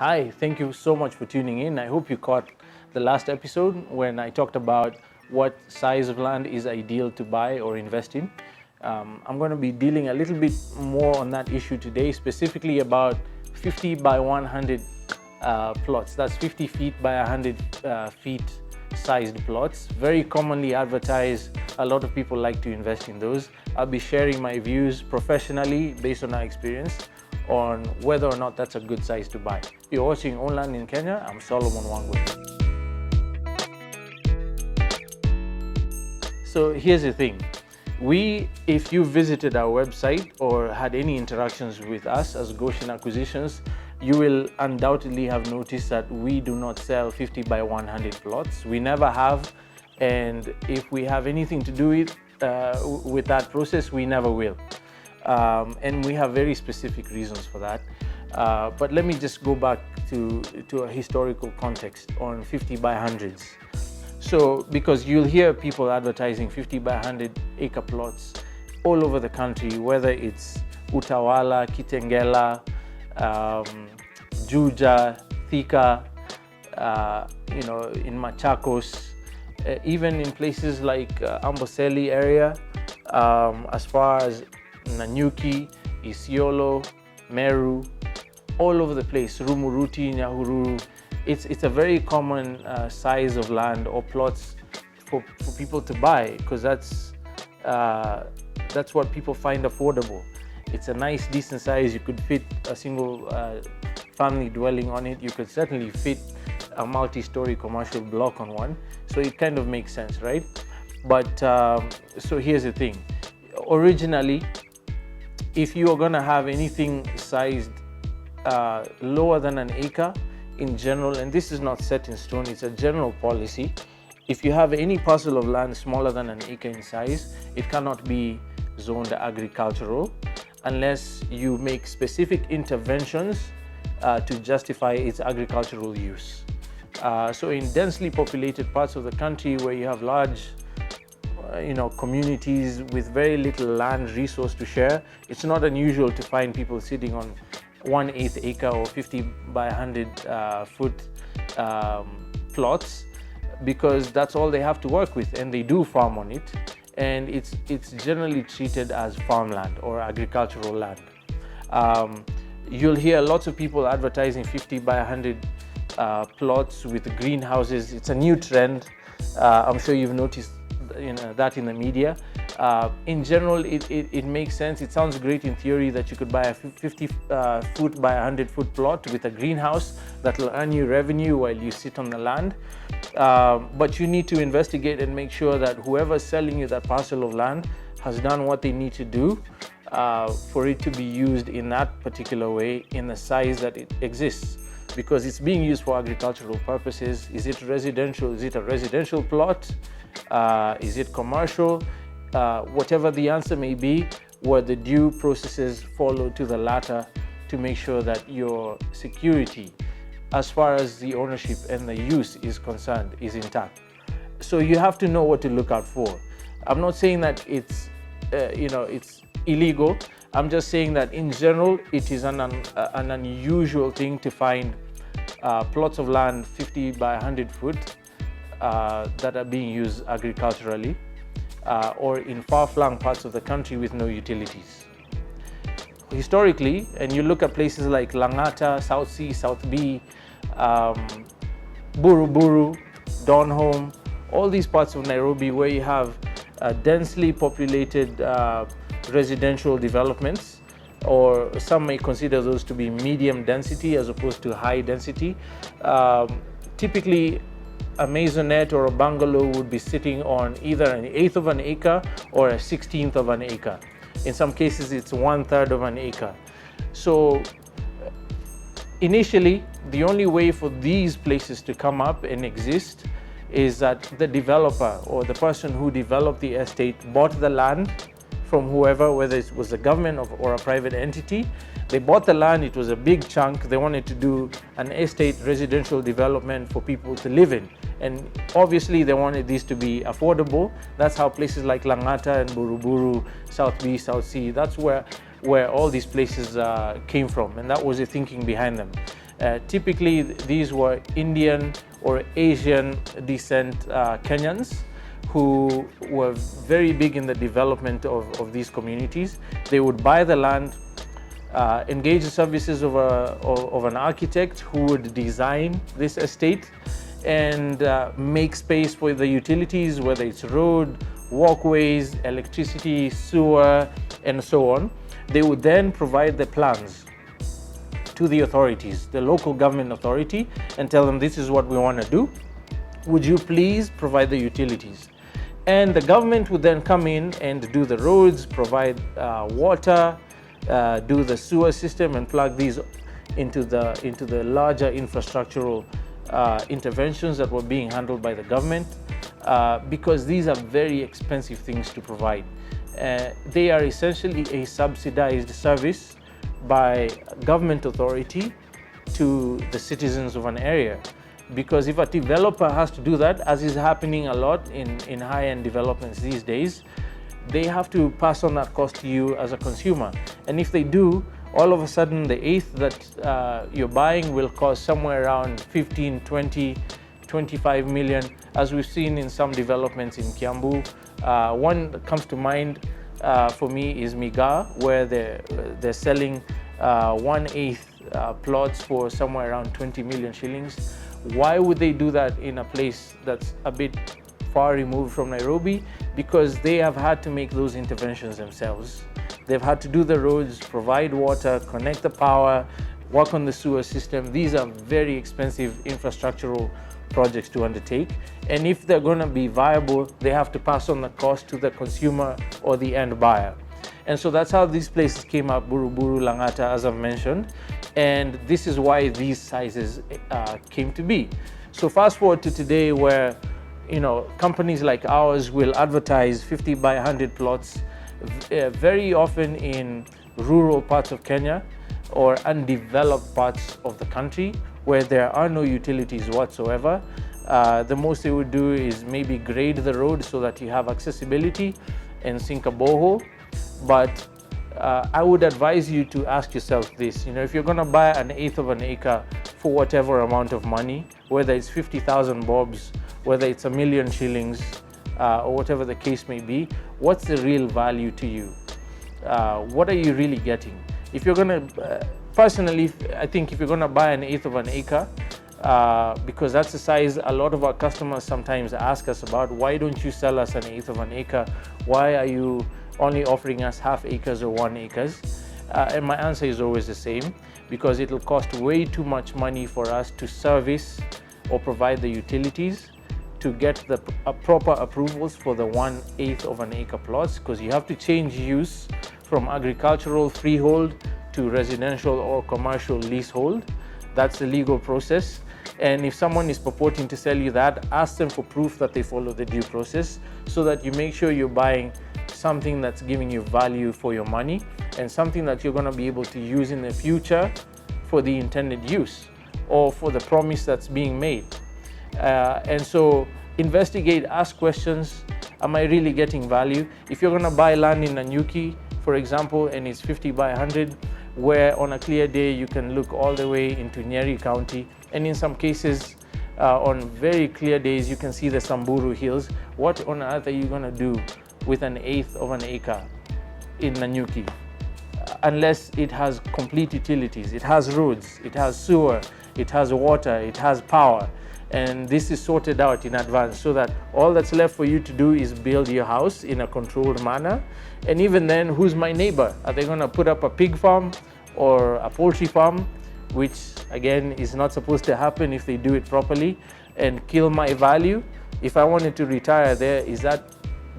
Hi, thank you so much for tuning in. I hope you caught the last episode when I talked about what size of land is ideal to buy or invest in. I'm going to be dealing a little bit more on that issue today, specifically about 50 by 100 plots. That's 50 feet by 100 feet sized plots. Very commonly advertised. A lot of people like to invest in those. I'll be sharing my views professionally based on our experience on whether or not that's a good size to buy. You're watching On Land in Kenya. I'm Solomon Wangwe. So here's the thing. If you visited our website or had any interactions with us as Goshen Acquisitions, you will undoubtedly have noticed that we do not sell 50 by 100 plots. We never have, and if we have anything to do with that process, we never will. And we have very specific reasons for that. But let me just go back to a historical context on 50 by 100s. So, because you'll hear people advertising 50 by 100 acre plots all over the country, whether it's Utawala, Kitengela, Juja, Thika, in Machakos, even in places like Amboseli area, as far as Nanyuki, Isiolo, Meru, all over the place, Rumuruti, Nyahururu. It's a very common size of land or plots for people to buy, because that's what people find affordable. It's a nice, decent size. You could fit a single family dwelling on it. You could certainly fit a multi-story commercial block on one. So it kind of makes sense, right? But so here's the thing. Originally, if you are going to have anything sized lower than an acre in general, and this is not set in stone, it's a general policy. If you have any parcel of land smaller than an acre in size, it cannot be zoned agricultural unless you make specific interventions to justify its agricultural use. So in densely populated parts of the country where you have large communities with very little land resource to share, it's not unusual to find people sitting on 1/8 acre or 50 by 100 foot plots, because that's all they have to work with, and they do farm on it, and it's generally treated as farmland or agricultural land. You'll hear lots of people advertising 50 by 100 plots with greenhouses. It's a new trend. I'm sure you've noticed that in the media. In general, it makes sense. It sounds great in theory that you could buy a 50 foot by 100 foot plot with a greenhouse that will earn you revenue while you sit on the land. But you need to investigate and make sure that whoever's selling you that parcel of land has done what they need to do for it to be used in that particular way in the size that it exists. Because it's being used for agricultural purposes. Is it residential? Is it a residential plot? Is it commercial? Whatever the answer may be, were the due processes followed to the latter to make sure that your security, as far as the ownership and the use is concerned, is intact. So you have to know what to look out for. I'm not saying that it's illegal. I'm just saying that in general, it is an unusual thing to find plots of land 50 by 100 foot that are being used agriculturally or in far-flung parts of the country with no utilities. Historically, and you look at places like Langata, South C, South B, Buruburu, Donholm, all these parts of Nairobi where you have densely populated residential developments, or some may consider those to be medium density as opposed to high density. Typically, a maisonette or a bungalow would be sitting on either 1/8 of an acre or 1/16 of an acre. In some cases, it's 1/3 of an acre. So initially, the only way for these places to come up and exist is that the developer or the person who developed the estate bought the land from whoever, whether it was the government or a private entity. They bought the land, it was a big chunk. They wanted to do an estate residential development for people to live in. And obviously they wanted these to be affordable. That's how places like Langata and Buruburu, South B, South C, that's where all these places came from. And that was the thinking behind them. Typically, these were Indian or Asian descent Kenyans who were very big in the development of these communities. They would buy the land, engage the services of an architect who would design this estate and make space for the utilities, whether it's road, walkways, electricity, sewer, and so on. They would then provide the plans to the authorities, the local government authority, and tell them, this is what we want to do. Would you please provide the utilities? And the government would then come in and do the roads, provide water, do the sewer system, and plug these into the larger infrastructural interventions that were being handled by the government, because these are very expensive things to provide. They are essentially a subsidized service by government authority to the citizens of an area. Because if a developer has to do that, as is happening a lot in high-end developments these days, they have to pass on that cost to you as a consumer. And if they do, all of a sudden the eighth that you're buying will cost somewhere around 15, 20, 25 million, as we've seen in some developments in Kiambu. One that comes to mind for me is Miga, where they're selling 1/8 plots for somewhere around 20 million shillings. Why would they do that in a place that's a bit far removed from Nairobi? Because they have had to make those interventions themselves. They've had to do the roads, provide water, connect the power, work on the sewer system. These are very expensive infrastructural projects to undertake. And if they're going to be viable, they have to pass on the cost to the consumer or the end buyer. And so that's how these places came up, Buruburu, Langata, as I've mentioned. And this is why these sizes came to be. So fast forward to today, where companies like ours will advertise 50 by 100 plots very often in rural parts of Kenya or undeveloped parts of the country where there are no utilities whatsoever. The most they would do is maybe grade the road so that you have accessibility and sink a borehole. But I would advise you to ask yourself this, if you're going to buy 1/8 of an acre for whatever amount of money, whether it's 50,000 bobs, whether it's 1 million shillings, or whatever the case may be, what's the real value to you? What are you really getting? If you're going to, personally, I think if you're going to buy 1/8 of an acre, because that's the size a lot of our customers sometimes ask us about, why don't you sell us 1/8 of an acre? Why are you only offering us half acres or 1 acres? And my answer is always the same, because it'll cost way too much money for us to service or provide the utilities to get the proper approvals for the 1/8 of an acre plots, because you have to change use from agricultural freehold to residential or commercial leasehold. That's the legal process. And if someone is purporting to sell you that, ask them for proof that they follow the due process, so that you make sure you're buying something that's giving you value for your money and something that you're going to be able to use in the future for the intended use or for the promise that's being made. And so investigate, ask questions. Am I really getting value? If you're going to buy land in Nanyuki, for example, and it's 50 by 100, where on a clear day you can look all the way into Nyeri County, and in some cases on very clear days you can see the Samburu Hills, what on earth are you going to do with 1/8 of an acre in Nanyuki? Unless it has complete utilities, it has roads, it has sewer, it has water, it has power, and this is sorted out in advance, so that all that's left for you to do is build your house in a controlled manner. And even then, who's my neighbor? Are they going to put up a pig farm or a poultry farm, which again is not supposed to happen if they do it properly, and kill my value? If I wanted to retire there, is that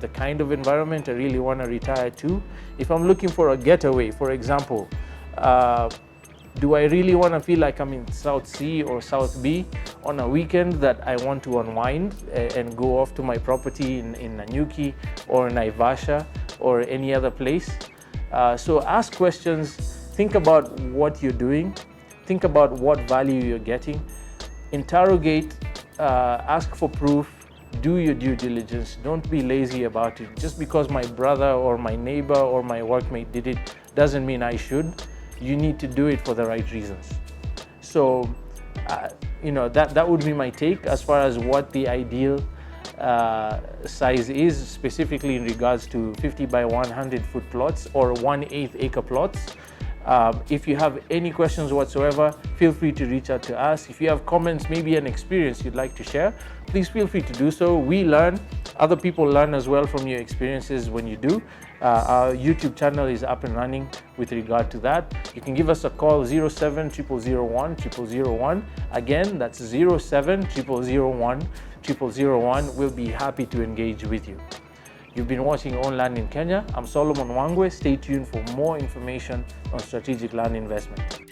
the kind of environment I really want to retire to? If I'm looking for a getaway, for example, do I really want to feel like I'm in South C or South B on a weekend that I want to unwind and go off to my property in Nanyuki or Naivasha or any other place? So ask questions, think about what you're doing, think about what value you're getting, interrogate, ask for proof, do your due diligence. Don't be lazy about it. Just because my brother or my neighbor or my workmate did it doesn't mean I should. You need to do it for the right reasons. So, that would be my take as far as what the ideal size is, specifically in regards to 50 by 100 foot plots or 1/8 acre plots. If you have any questions whatsoever, feel free to reach out to us. If you have comments, maybe an experience you'd like to share, please feel free to do so. We learn, other people learn as well from your experiences when you do. Our YouTube channel is up and running with regard to that. You can give us a call, 07 0001 0001. Again, that's 07 0001 0001. We'll be happy to engage with you. You've been watching Own Land in Kenya. I'm Solomon Wangwe. Stay tuned for more information on strategic land investment.